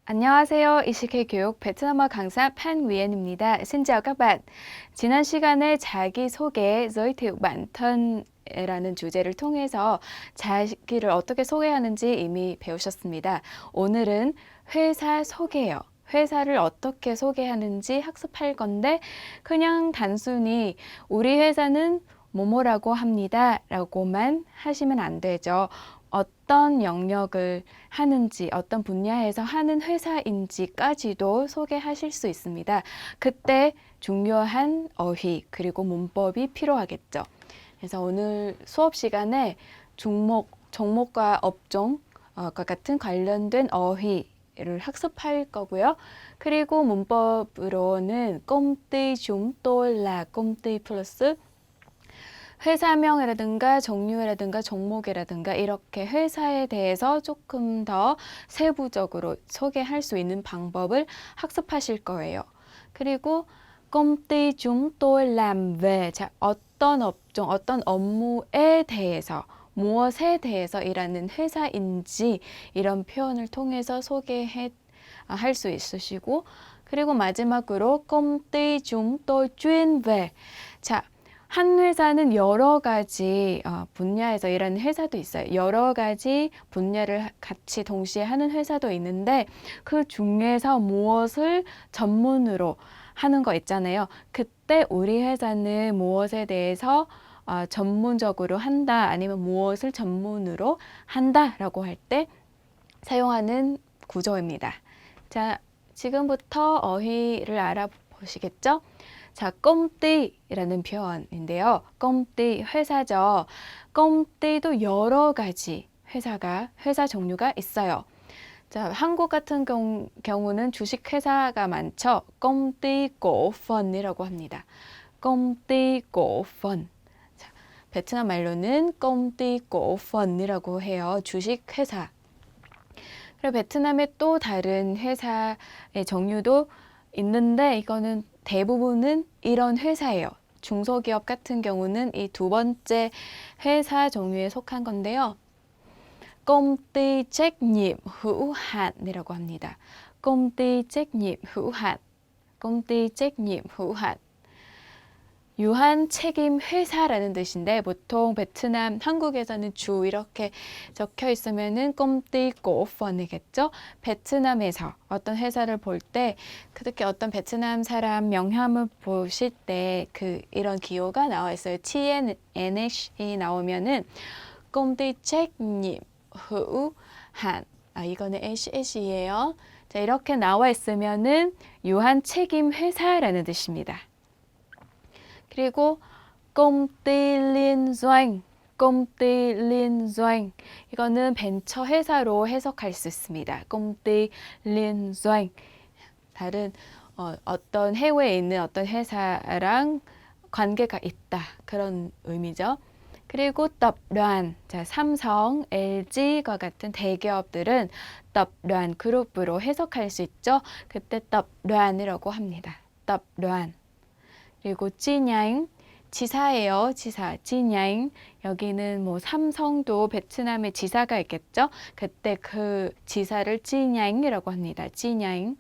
안녕하세요. 이식회 교육 베트남어 강사 Phan Nguyen입니다. Xin chào các bạn. 지난 시간에 자기소개, giới thiệu bản thân 라는 주제를 통해서 자기를 어떻게 소개하는지 이미 배우셨습니다. 오늘은 회사 소개요. 회사를 어떻게 소개하는지 학습할 건데 그냥 단순히 우리 회사는 뭐뭐라고 합니다 라고만 하시면 안 되죠. 어떤 영역을 하는지, 어떤 분야에서 하는 회사인지까지도 소개하실 수 있습니다. 그때 중요한 어휘 그리고 문법이 필요하겠죠. 그래서 오늘 수업 시간에 종목과 업종과 같은 관련된 어휘를 학습할 거고요. 그리고 문법으로는 công ty chúng tôi là công ty 플러스 회사명이라든가 종류라든가 종목이라든가 이렇게 회사에 대해서 조금 더 세부적으로 소개할 수 있는 방법을 학습하실 거예요. 그리고 công ty chúng tôi làm về, 자, 어떤 업종, 어떤 업무에 대해서 무엇에 대해서 일하는 회사인지 이런 표현을 통해서 할 수 있으시고, 그리고 마지막으로 công ty chúng tôi chuyên về, 자, 한 회사는 여러 가지 분야에서 일하는 회사도 있어요. 여러 가지 분야를 같이 동시에 하는 회사도 있는데 그 중에서 무엇을 전문으로 하는 거 있잖아요. 그때 우리 회사는 무엇에 대해서 전문적으로 한다 아니면 무엇을 전문으로 한다라고 할 때 사용하는 구조입니다. 자, 지금부터 어휘를 알아보시겠죠? 자, công ty 라는 표현인데요. công ty 회사죠. công ty 도 여러 가지 회사 종류가 있어요. 자, 한국 같은 경우는 주식 회사가 많죠. công ty cổ phần 이라고 합니다. công ty cổ phần. 자, 베트남 말로는 công ty cổ phần 이라고 해요. 주식 회사. 그리고 베트남의 또 다른 회사의 종류도 있는데 이거는 대부분은 이런 회사예요. 중소기업 같은 경우는 이 두 번째 회사 종류에 속한 건데요. công ty trách nhiệm hữu hạn 이라고 합니다. công ty trách nhiệm hữu hạn, công ty trách nhiệm hữu hạn. 유한 책임 회사라는 뜻인데 보통 베트남, 한국에서는 주 이렇게 적혀 있으면은 công ty cổ phần 이겠죠. 베트남에서 어떤 회사를 볼 때 특히 어떤 베트남 사람 명함을 보실 때 이런 기호가 나와 있어요. TNNH이 나오면은 công ty trách nhiệm hữu hạn. 이거는 HH이에요. 자, 이렇게 나와 있으면은 유한 책임 회사라는 뜻입니다. 그리고 công ty liên doanh, công ty liên doanh 이거는 벤처 회사로 해석할 수 있습니다. công ty liên doanh 다른 어떤 해외에 있는 어떤 회사랑 관계가 있다 그런 의미죠. 그리고 tập đoàn, 자, 삼성, LG와 같은 대기업들은 tập đoàn 그룹으로 해석할 수 있죠. 그때 tập đoàn 이라고 합니다. tập đoàn. 그리고 찌냐잉, 지사예요. 지사, 찌냐잉. 여기는 뭐 삼성도 베트남에 지사가 있겠죠. 그때 그 지사를 찌냐잉이라고 합니다. 찌냐잉.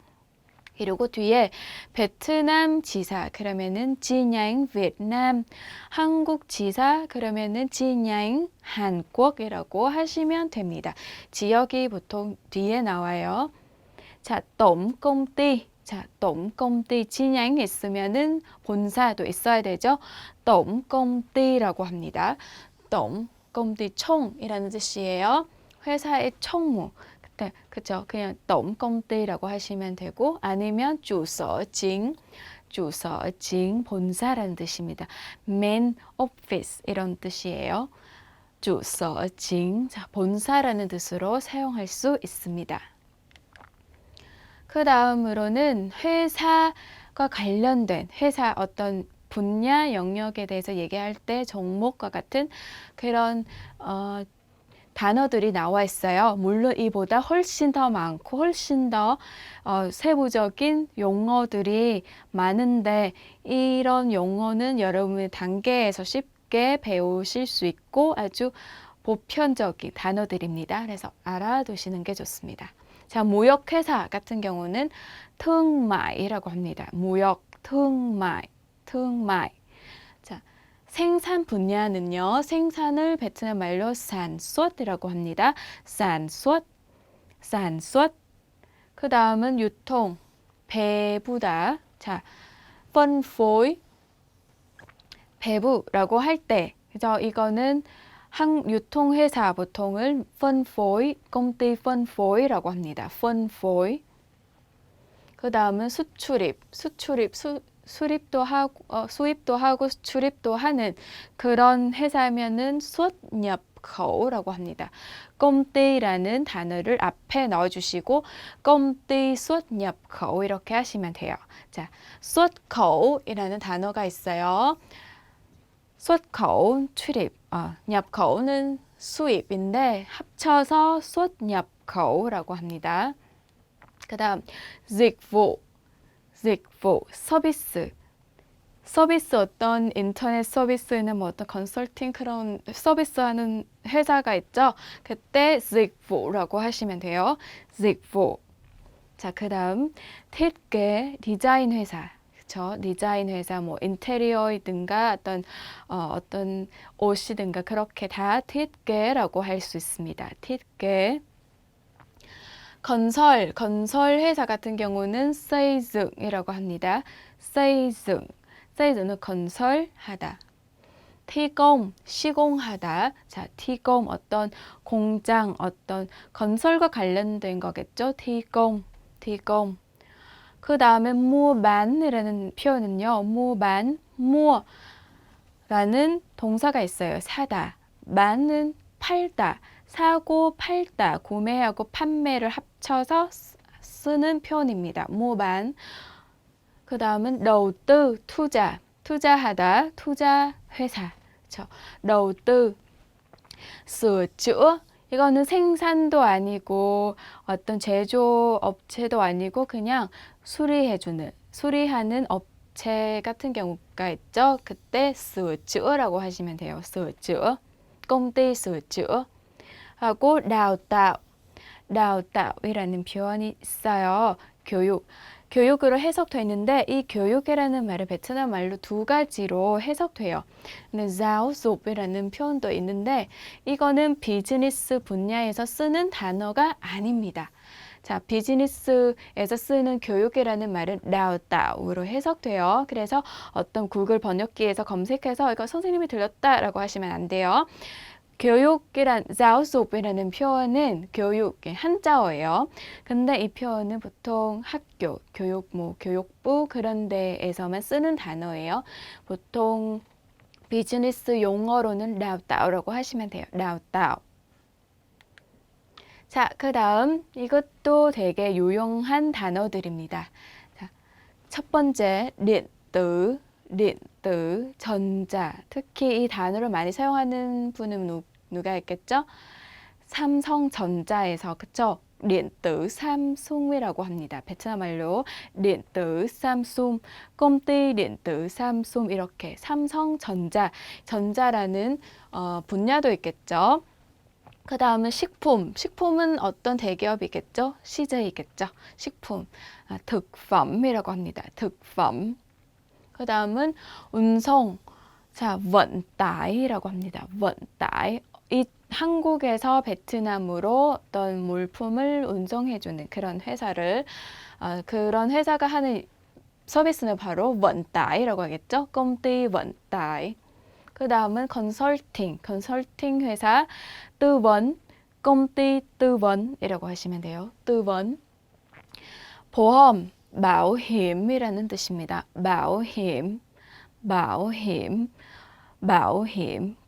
그리고 뒤에 베트남 지사 그러면은 찌냐잉 베트남, 한국 지사 그러면은 찌냐잉 한국이라고 하시면 됩니다. 지역이 보통 뒤에 나와요. 자, tổng công ty. 자, tổng công ty 진양이 있으면은 본사도 있어야 되죠. tổng công ty라고 합니다. tổng công ty 총이라는 뜻이에요. 회사의 총무. 그죠? 그냥 tổng công ty라고 하시면 되고 아니면 주서징, 주서징 본사라는 뜻입니다. main office 이런 뜻이에요. 주서징, 자, 본사라는 뜻으로 사용할 수 있습니다. 그 다음으로는 회사가 관련된 회사 어떤 분야 영역에 대해서 얘기할 때 종목과 같은 그런 단어들이 나와 있어요. 물론 이보다 훨씬 더 많고 훨씬 더 세부적인 용어들이 많은데 이런 용어는 여러분의 단계에서 쉽게 배우실 수 있고 아주 보편적인 단어들입니다. 그래서 알아두시는 게 좋습니다. 자, 무역회사 같은 경우는 thương mại 이라고 합니다. 무역, thương mại. 자, 생산 분야는요. 생산을 베트남 말로 sản xuất 이라고 합니다. sản xuất. 그 다음은 유통, 배부다. 자, phân phối, 배부라고 할 때, 그죠? 이거는 유통회사 보통을 phân phối, công ty phân phối 라고 합니다. phân phối. 그 다음은 수입도 하고 수출입도 하는 그런 회사면은 xuất nhập khẩu라고 합니다. công ty 라는 단어를 앞에 넣어주시고 công ty xuất nhập khẩu 이렇게 하시면 돼요. 자, xuất khẩu이라는 단어가 있어요. xuất khẩu 출입, nhập khẩu는 수입인데 합쳐서 xuất nhập khẩu라고 합니다. 그 다음 dịch vụ, 서비스 어떤 인터넷 서비스는 뭐 어떤 컨설팅 그런 서비스 하는 회사가 있죠. 그때 dịch vụ 라고 하시면 돼요. dịch vụ. 자, 그 다음 thiết kế, 디자인 회사. 그쵸? 디자인 회사, 뭐 인테리어이든가 어떤 옷이든가 그렇게 다 thiết kế 라고 할 수 있습니다. thiết kế. 건설 회사 같은 경우는 xây dựng 이라고 합니다. xây dựng 은 건설하다. thi công, 시공하다. 자, thi công 어떤 공장, 어떤 건설과 관련된 거겠죠. thi công. 그 다음에 mua bán 이라는 표현은요. mua 라는 동사가 있어요. 사다. bán 은 팔다. 사고, 팔다, 구매하고 판매를 합쳐서 쓰는 표현입니다. mua bán. 그 다음은 đầu tư, 투자하다, 투자 회사. 그렇죠? đầu tư. sửa chữa. 이거는 생산도 아니고 어떤 제조 업체도 아니고 그냥 수리하는 업체 같은 경우가 있죠. 그때 sửa chữa 라고 하시면 돼요. sửa chữa. công ty sửa chữa. 하고 đào tạo 이라는 표현이 있어요. 교육으로 해석되는데 이 교육이라는 말은 베트남 말로 두 가지로 해석돼요. 근데 giáo dục 이라는 표현도 있는데 이거는 비즈니스 분야에서 쓰는 단어가 아닙니다. 자, 비즈니스에서 쓰는 교육이라는 말은 đào tạo 으로 해석돼요. 그래서 어떤 구글 번역기에서 검색해서 이거 선생님이 들렸다라고 하시면 안 돼요. giáo dục 이라는 표현은 교육의 한자어예요. 근데 이 표현은 보통 학교, 교육부 그런 데에서만 쓰는 단어예요. 보통 비즈니스 용어로는 đào tạo 라고 하시면 돼요. đào tạo. 자, 그 다음 이것도 되게 유용한 단어들입니다. 자, 첫 번째, điện tử, 전자. 특히 이 단어를 많이 사용하는 분은 누가 있겠죠? 삼성전자에서, 그쵸? điện tử Samsung이라고 합니다. 베트남 말로 điện tử Samsung, công ty điện tử Samsung 이렇게 전자라는 분야도 있겠죠. 그 다음은 식품은 어떤 대기업이겠죠? CJ이겠죠. 식품, thực phẩm 이라고 합니다. thực phẩm. 그 다음은 운송, 자, vận tải 라고 합니다. vận tải. 이 한국에서 베트남으로 어떤 물품을 운송해주는 그런 그런 회사가 하는 서비스는 바로 vận tải 라고 하겠죠. công ty vận tải. 그 다음은 컨설팅 회사, tư vấn, công ty tư vấn 이라고 하시면 돼요. tư vấn. 보험, bảo hiểm 이라는 뜻입니다. bảo hiểm,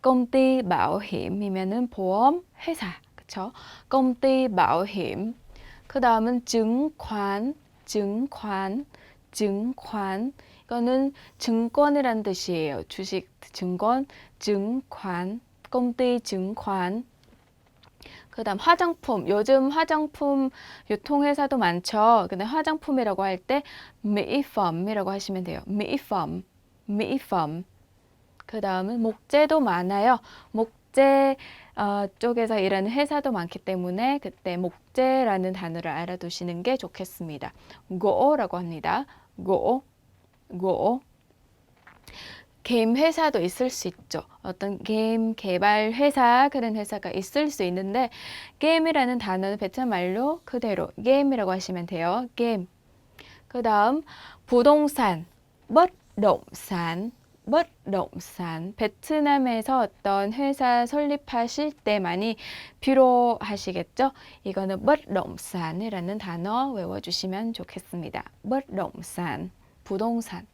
công ty bảo hiểm 이면은 보험 회사, 그쵸? công ty bảo hiểm. 그 다음은 증권. 이거는 증권이라는 뜻이에요. 주식, 증권, công ty 증권. 그 다음 화장품. 요즘 화장품 유통회사도 많죠. 근데 화장품이라고 할 때 mỹ phẩm 이라고 하시면 돼요. mỹ phẩm. 그 다음은 목재도 많아요. 목재 쪽에서 일하는 회사도 많기 때문에 그때 목재라는 단어를 알아두시는 게 좋겠습니다. gỗ 라고 합니다. gỗ, gỗ. 게임 회사도 있을 수 있죠. 어떤 게임 개발 회사, 그런 회사가 있을 수 있는데 게임이라는 단어는 베트남 말로 그대로 게임이라고 하시면 돼요. 게임. 그 다음 부동산, bất động sản, bất động sản. 베트남에서 어떤 회사 설립하실 때 많이 필요하시겠죠? 이거는 bất động sản 이라는 단어 외워주시면 좋겠습니다. bất động sản, 부동산.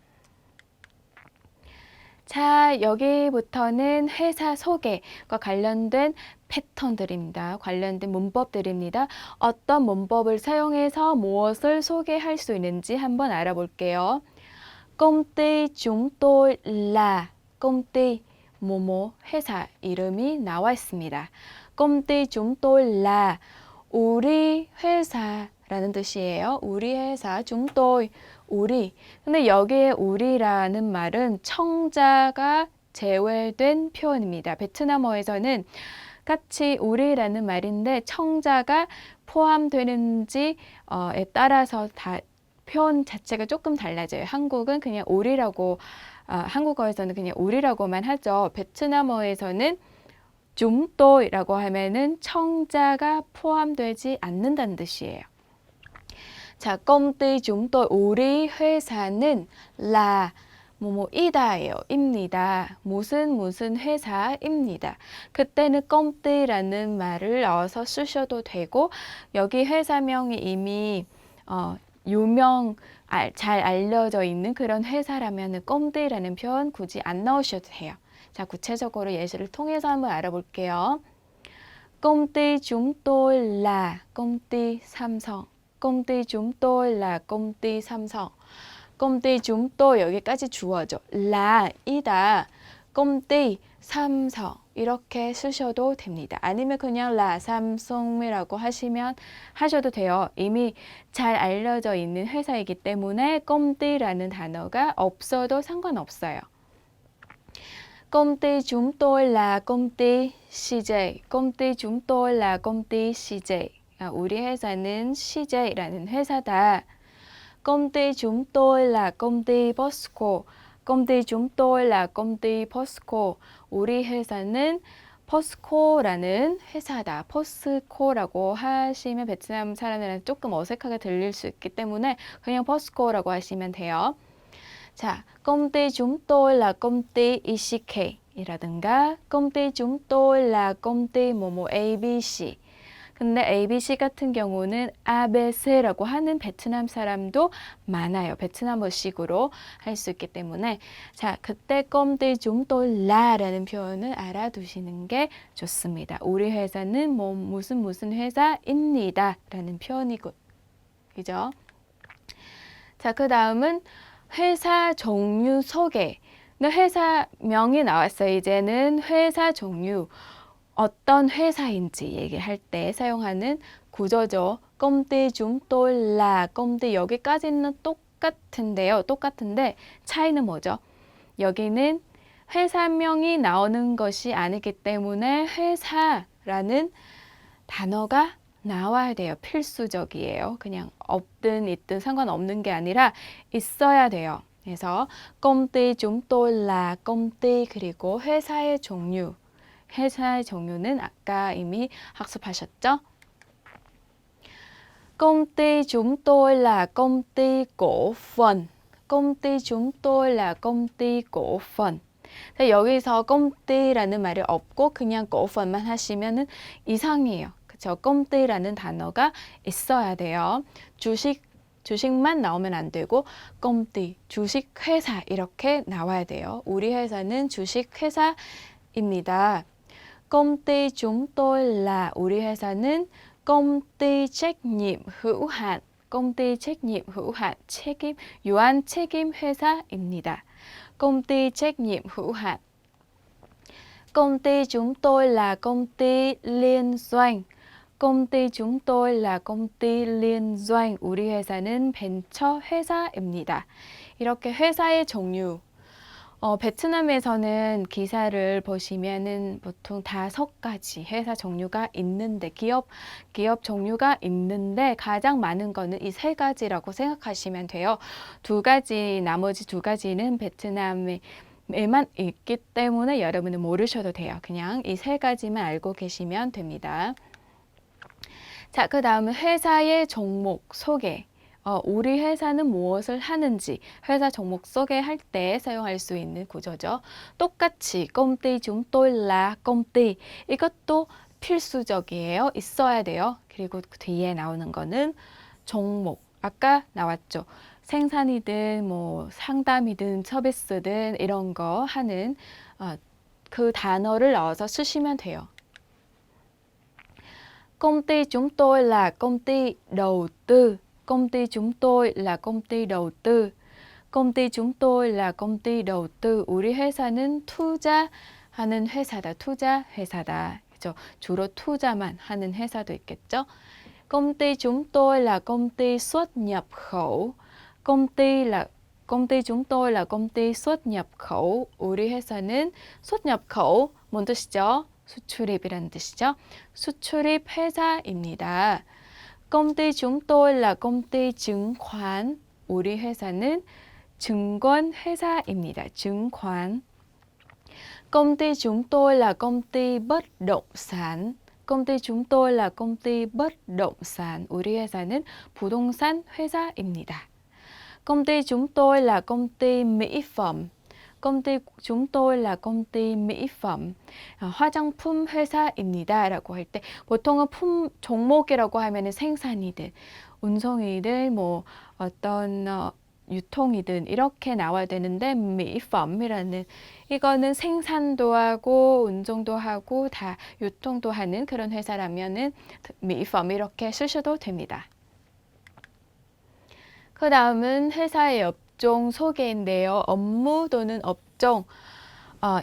자, 여기부터는 회사 소개과 관련된 패턴들입니다. 관련된 문법들입니다. 어떤 문법을 사용해서 무엇을 소개할 수 있는지 한번 알아볼게요. công ty chúng tôi là công ty 뭐뭐 회사 이름이 나와 있습니다. công ty chúng tôi là 우리 회사라는 뜻이에요. 우리 회사 chúng tôi 우리. 근데 여기에 우리라는 말은 청자가 제외된 표현입니다. 베트남어에서는 같이 우리라는 말인데 청자가 포함되는지에 따라서 다 표현 자체가 조금 달라져요. 한국은 그냥 우리라고, 한국어에서는 그냥 우리라고만 하죠. 베트남어에서는 chúng tôi 라고 하면은 청자가 포함되지 않는다는 뜻이에요. 자, công ty chúng tôi, 우리 회사는 là 뭐뭐이다예요. 입니다. 무슨 회사입니다. 그때는 công ty라는 말을 넣어서 쓰셔도 되고 여기 회사명이 이미 잘 알려져 있는 그런 회사라면 công ty라는 표현 굳이 안 넣으셔도 돼요. 자, 구체적으로 예시를 통해서 한번 알아볼게요. công ty chúng tôi là công ty 삼성. công ty chúng tôi là công ty 삼성. công ty chúng tôi 여기까지 주어죠. là 이다. công ty 삼성 이렇게 쓰셔도 됩니다. 아니면 그냥 là 삼성이라고 하셔도 돼요. 이미 잘 알려져 있는 회사이기 때문에 công ty라는 단어가 없어도 상관없어요. công ty chúng tôi là công ty CJ. công ty chúng tôi là công ty CJ. 우리 회사는 CJ라는 회사다. công ty chúng tôi là công ty POSCO. công ty chúng tôi là công ty POSCO. 우리 회사는 포스코라는 회사다. 포스코라고 하시면 베트남 사람들은 조금 어색하게 들릴 수 있기 때문에 그냥 포스코라고 하시면 돼요. 자, công ty chúng tôi là công ty ECK 이라든가 công ty chúng tôi là công ty 뭐뭐 ABC. 근데 ABC 같은 경우는 ABC라고 하는 베트남 사람도 많아요. 베트남어식으로 할 수 있기 때문에 자, 그때 công ty chúng tôi la라는 표현을 알아두시는 게 좋습니다. 우리 회사는 뭐 무슨 회사입니다 라는 표현이고, 그죠? 자, 그 다음은 회사 종류 소개. 회사명이 나왔어요. 이제는 회사 종류. 어떤 회사인지 얘기할 때 사용하는 구조죠. công ty chúng tôi là công ty 여기까지는 똑같은데요. 똑같은데 차이는 뭐죠? 여기는 회사명이 나오는 것이 아니기 때문에 회사라는 단어가 나와야 돼요. 필수적이에요. 그냥 없든 있든 상관없는 게 아니라 있어야 돼요. 그래서 công ty chúng tôi là công ty 그리고 회사의 종류. 회사의 종류는 아까 이미 학습하셨죠? công ty chúng tôi là công ty cổ phần. công ty chúng tôi là công ty cổ phần. 여기서 công ty라는 말이 없고 그냥 cổ phần 만 하시면은 이상해요. 그렇죠? công ty라는 단어가 있어야 돼요. 주식만 나오면 안 되고 công ty, 주식회사 이렇게 나와야 돼요. 우리 회사는 주식회사입니다. công ty chúng tôi là 우리 회사는 công ty trách nhiệm hữu hạn. công ty trách nhiệm hữu hạn 유한 책임 회사입니다. công ty trách nhiệm hữu hạn. công ty chúng tôi là công ty liên doanh. công ty chúng tôi là công ty liên doanh. 우리 회사는 벤처 회사입니다. 이렇게 회사의 종류. 베트남에서는 기사를 보시면은 보통 5가지 회사 종류가 있는데, 기업 종류가 있는데, 가장 많은 거는 이 3가지라고 생각하시면 돼요. 나머지 2가지는 베트남에만 있기 때문에 여러분은 모르셔도 돼요. 그냥 이 3가지만 알고 계시면 됩니다. 자, 그 다음은 회사의 종목 소개. 우리 회사는 무엇을 하는지 회사 종목 소개할 때 사용할 수 있는 구조죠. 똑같이 công ty chúng tôi là công ty 이것도 필수적이에요. 있어야 돼요. 그리고 그 뒤에 나오는 거는 종목. 아까 나왔죠. 생산이든 뭐 상담이든 서비스든 이런 거 하는 그 단어를 넣어서 쓰시면 돼요. công ty chúng tôi là công ty đầu tư. công ty chúng tôi là công ty đầu tư. công ty chúng tôi là công ty đầu tư. 우리 회사는 투자하는 회사다. 투자 회사다. 그죠? 주로 투자만 하는 회사도 있겠죠? công ty chúng tôi là công ty xuất nhập khẩu. công ty chúng tôi là công ty xuất nhập khẩu. 우리 회사는 xuất nhập khẩu 뭔 뜻이죠? 수출입이라는 뜻이죠. 수출입 회사입니다. công ty chúng tôi là công ty chứng khoán. 우리 회사는 증권 회사입니다. 증권. công ty chúng tôi là công ty bất động sản. công ty chúng tôi là công ty bất động sản. 우리 회사는 부동산 회사입니다. công ty chúng tôi là công ty mỹ phẩm. công ty chúng tôi là công ty mỹ phẩm. 화장품 회사입니다. 라고 할 때 보통은 종목이라고 하면 생산이든 운송이든 뭐 어떤 유통이든 이렇게 나와야 되는데 미phẩm 이라는 이거는 생산도 하고 운송도 하고 다 유통도 하는 그런 회사라면은 미phẩm 이렇게 쓰셔도 됩니다. 그 다음은 회사의 업종 소개인데요. 업무 또는 업종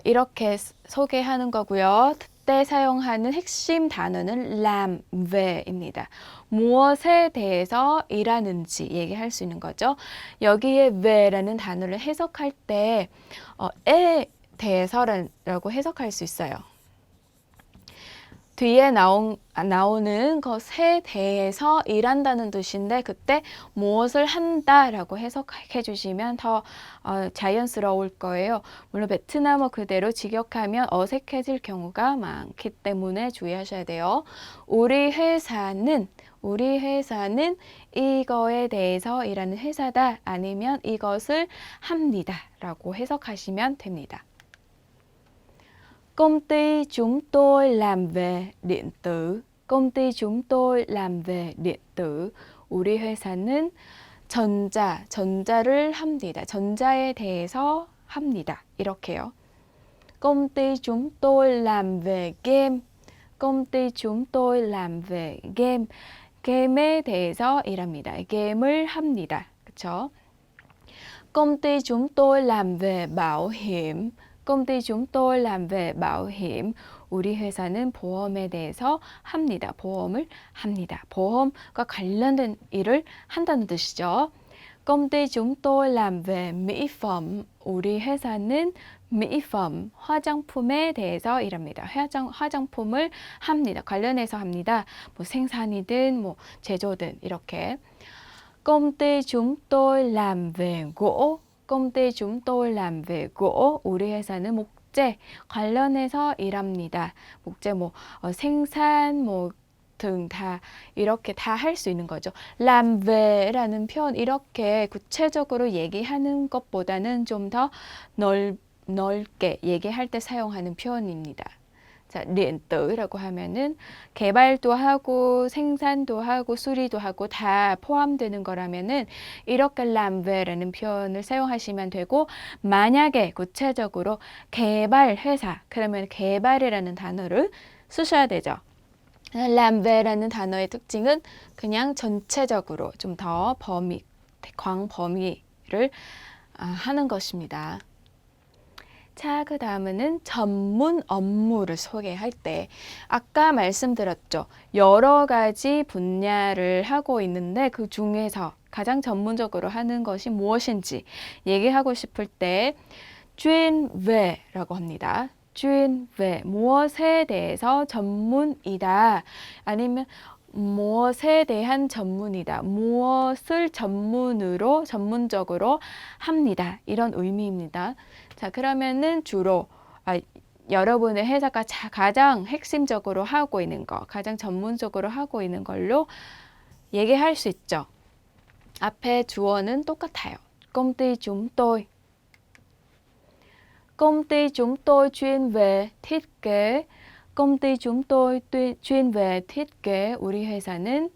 이렇게 소개하는 거고요. 그때 사용하는 핵심 단어는 làm ve입니다. 무엇에 대해서 일하는지 얘기할 수 있는 거죠. 여기에 ve라는 단어를 해석할 때 에 대해서라고 해석할 수 있어요. 뒤에 나오는 것에 대해서 일한다는 뜻인데 그때 무엇을 한다라고 해석해 주시면 더 자연스러울 거예요. 물론 베트남어 그대로 직역하면 어색해질 경우가 많기 때문에 주의하셔야 돼요. 우리 회사는 이거에 대해서 일하는 회사다 아니면 이것을 합니다 라고 해석하시면 됩니다. công ty chúng tôi làm về điện tử. công ty chúng tôi làm về điện tử. 우리 회사는 전자를 합니다. 전자에 대해서 합니다. 이렇게요. công ty chúng tôi làm về game. công ty chúng tôi làm về game. 게임에 대해서 일합니다. 게임을 합니다. 그렇죠? công ty chúng tôi làm về bảo hiểm. công ty chúng tôi làm về bảo hiểm. 우리 회사는 보험에 대해서 합니다. 보험을 합니다. 보험과 관련된 일을 한다는 뜻이죠. công ty chúng tôi làm về mỹ phẩm. 우리 회사는 mỹ phẩm, 화장품에 대해서 일합니다. 화장품을 합니다. 관련해서 합니다. 뭐 생산이든 뭐 제조든 이렇게. công ty chúng tôi làm về gỗ. công ty chúng tôi làm về gỗ. 우리 회사는 목재 관련해서 일합니다. 목재 뭐 생산 뭐 등 다 이렇게 다 할 수 있는 거죠. làm ve라는 표현 이렇게 구체적으로 얘기하는 것보다는 좀 더 넓게 얘기할 때 사용하는 표현입니다. 자, điện tử 라고 하면은 개발도 하고 생산도 하고 수리도 하고 다 포함되는 거라면은 이렇게 làm ve라는 표현을 사용하시면 되고 만약에 구체적으로 개발 회사 그러면 개발이라는 단어를 쓰셔야 되죠. làm ve라는 단어의 특징은 그냥 전체적으로 좀 더 광범위를 하는 것입니다. 자, 그 다음은 전문 업무를 소개할 때 아까 말씀드렸죠. 여러 가지 분야를 하고 있는데 그 중에서 가장 전문적으로 하는 것이 무엇인지 얘기하고 싶을 때 chuyên về 라고 합니다. chuyên về, 무엇에 대해서 전문이다. 아니면 무엇에 대한 전문이다. 무엇을 전문적으로 합니다. 이런 의미입니다. 자, 그러면은 주로 여러분의 회사가 가장 핵심적으로 하고 있는 거, 가장 전문적으로 하고 있는 걸로 얘기할 수 있죠. 앞에 주어는 똑같아요. công ty chúng tôi. Công ty chúng tôi chuyên về thiết kế. công ty chúng tôi chuyên về thiết kế. 우리 회사는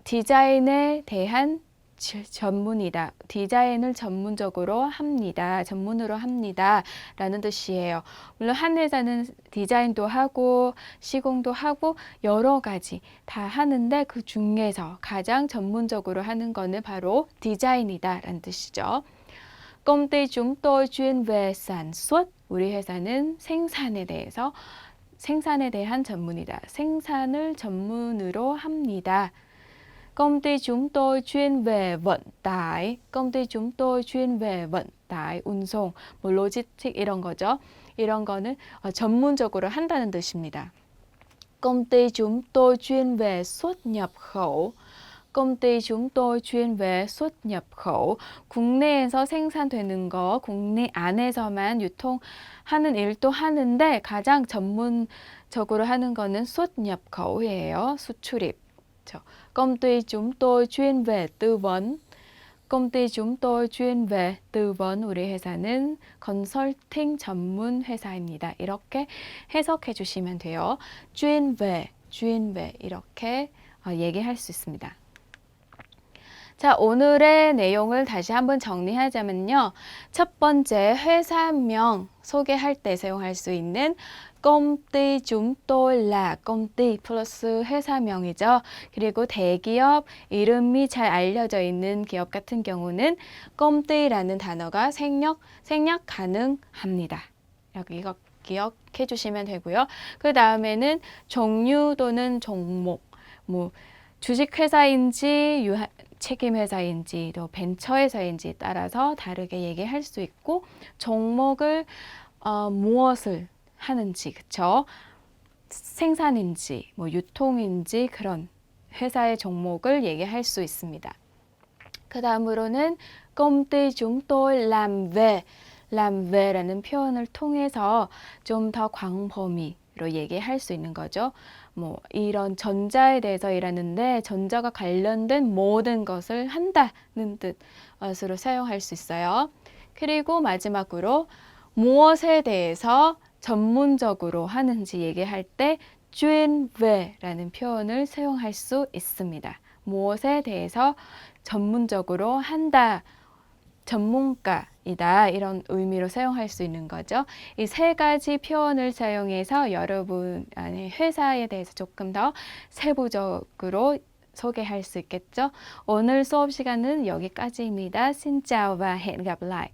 디자인에 대한 전문이다. 디자인을 전문적으로 합니다. 전문으로 합니다. 라는 뜻이에요. 물론 한 회사는 디자인도 하고 시공도 하고 여러 가지 다 하는데 그 중에서 가장 전문적으로 하는 거는 바로 디자인이다. 라는 뜻이죠. công ty chúng tôi chuyên về sản xuất. 우리 회사는 생산에 대한 전문이다. 생산을 전문으로 합니다. công ty chúng tôi chuyên về vận tải. công ty chúng tôi chuyên về vận tải, 운송, 뭐 로지스틱 이런 거죠. 이런 거는 전문적으로 한다는 뜻입니다. công ty chúng tôi chuyên về xuất nhập khẩu. công ty chúng tôi chuyên về xuất nhập khẩu. 국내에서 생산되는 거, 국내 안에서만 유통하는 일도 하는데 가장 전문적으로 하는 거는 xuất nhập khẩu예요. 수출입. công ty chúng tôi chuyên về tư vấn. công ty chúng tôi chuyên về tư vấn. 우리 회사는 컨설팅 전문 회사입니다. 이렇게 해석해 주시면 돼요. chuyên về 이렇게 얘기할 수 있습니다. 자, 오늘의 내용을 다시 한번 정리하자면요. 첫 번째, 회사명 소개할 때 사용할 수 있는 công ty chúng tôi là công ty 플러스 회사명이죠. 그리고 대기업 이름이 잘 알려져 있는 기업 같은 경우는 công ty라는 단어가 생략 가능합니다. 여기 이거 기억해 주시면 되고요. 그 다음에는 종류 또는 종목, 뭐 주식회사인지 책임회사인지 또 벤처회사인지 따라서 다르게 얘기할 수 있고 종목을 무엇을 하는지, 그쵸? 생산인지 뭐 유통인지 그런 회사의 종목을 얘기할 수 있습니다. 그 다음으로는 công ty chúng tôi làm ve라는 표현을 통해서 좀 더 광범위로 얘기할 수 있는 거죠. 뭐 이런 전자에 대해서 일하는데 전자가 관련된 모든 것을 한다는 뜻으로 사용할 수 있어요. 그리고 마지막으로 무엇에 대해서 전문적으로 하는지 얘기할 때 chuyên về 라는 표현을 사용할 수 있습니다. 무엇에 대해서 전문적으로 한다, 전문가이다 이런 의미로 사용할 수 있는 거죠. 이 세 가지 표현을 사용해서 여러분 안에 회사에 대해서 조금 더 세부적으로 소개할 수 있겠죠. 오늘 수업 시간은 여기까지입니다. Xin chào và hẹn gặp lại.